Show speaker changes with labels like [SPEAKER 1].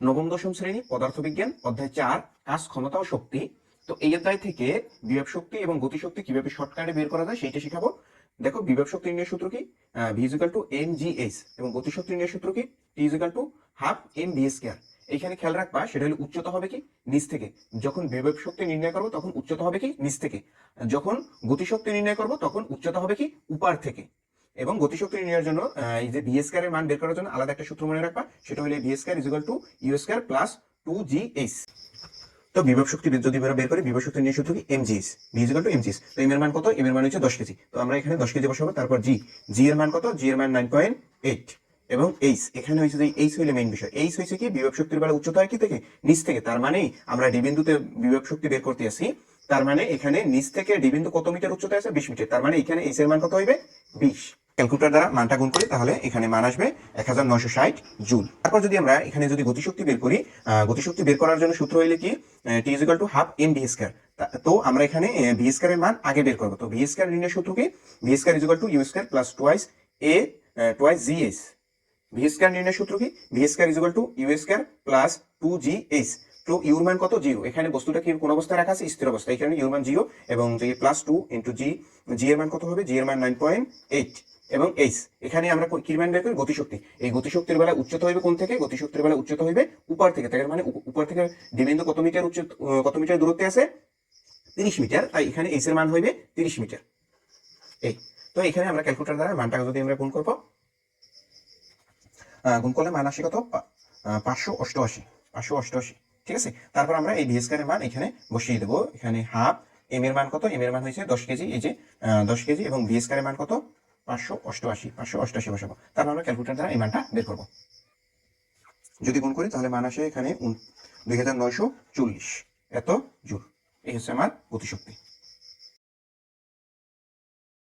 [SPEAKER 1] নবম দশম শ্রেণী পদার্থবিজ্ঞান অধ্যায় 4 কাজ ক্ষমতা ও শক্তি। তো এই অধ্যায় থেকে বিভব শক্তি এবং গতিশক্তি কিভাবে শর্টকাটে বের করা যায় সেইটা শেখাবো। দেখো, বিভব শক্তি নির্ণয় সূত্র কি? V is equal to M G H. এবং গতিশক্তি নির্ণয় সূত্র কি? T is equal to half M V square. এইখানে খেয়াল রাখবা, সেটা হলো উচ্চতা হবে কি নিচ থেকে। যখন বিভব শক্তি নির্ণয় করবো তখন উচ্চতা হবে কি নিচ থেকে, যখন গতিশক্তি নির্ণয় করবো তখন উচ্চতা হবে কি উপর থেকে। এবং গতিশক্তি নির্ণয়ের জন্য এই যে ভি স্কয়ার এর মান বের করার জন্য আলাদা একটা সূত্র মনে রাখবা, সেটা হলো V square is equal to U square plus 2gh। তো বিভব শক্তি যদি আমরা বের করি, বিভব শক্তি নির্ণয় সূত্র কি? mgh। V is equal two mgh। তো এম এর মান কত? এম এর মান হচ্ছে 10 কেজি। তো আমরা এখানে 10 কেজি বসাবো। তারপর জি, জি এর মান কত? জি এর মান 9.8। এবং এইচ, এখানে হয়েছে যে এইচ হইলে মেইন বিষয়। এইচ হয়েছে কি? বিভব শক্তির বেলা উচ্চতা হয় কি থেকে? নিচ থেকে। তার মানে আমরা ডি বিন্দুতে বিভব শক্তি বের করতে আসি। তার মানে এখানে নিচ থেকে ডি বিন্দু কত মিটার উচ্চতা আছে? 20 মিটার। তার মানে এখানে এইচ এর মান কত হইবে? 20। ক্যালকুলেটর দ্বারা মানটা গুণ করি, তাহলে এখানে মান আসবে 1960 জুল। তারপর যদি আমরা এখানে যদি গতিশক্তি বের করি, গতিশক্তি বের করার জন্য সূত্র হইলে কি? T is equal to half M V square. তো আমরা এখানে ভি স্কয়ার এর মান আগে বের করব। তো ভি স্কয়ার নির্ণয় সূত্র কি? V square is equal to U square plus twice A twice G S. V square নির্ণয় সূত্র কি? V square is equal to U square plus 2gh। তো ইউর মান কত? 0। এখানে বস্তুটা কি কোন অবস্থায় রাখা আছে? স্থির অবস্থায়। এখানে ইউর মান 0 এবং যে প্লাস 2 ইনটু জি, জি এর মান কত হবে? জি এর মান 9.8। এবং এইচ, এখানে আমরা কি মান বের করি? গতিশক্তি। এই গতিশক্তির বেলা উচ্চতা হইবে কোন থেকে? গতিশক্তির বেলা উচ্চতা হইবে উপর থেকে। তার মানে উপর থেকে ডি বিন্দু কত মিটার কত মিটার দূরত্বে আছে? 30 মিটার। তাই এখানে এইচ এর মান হইবে 30 মিটার। এই তো এখানে আমরা ক্যালকুলেটর দ্বারা মানটা যদি আমরা গুণ করব, গুণ করলে মান আসে কত? 588। ঠিক আছে। তারপর আমরা এই ভি স্কয়ার এর মান এখানে বসিয়ে দেবো। এখানে হাফ এম এর মান কত? এম এর মান হয়েছে 10 কেজি। এই যে 10 কেজি। এবং ভি স্কয়ার এর মান কত? 588 বসাবো। তারপর আমরা ক্যালকুলেটর দ্বারা এই মানটা বের করব। যদি গুণ করি তাহলে মান আসে এখানে 2940 এত জুল। এই হচ্ছে আমার গতিশক্তি।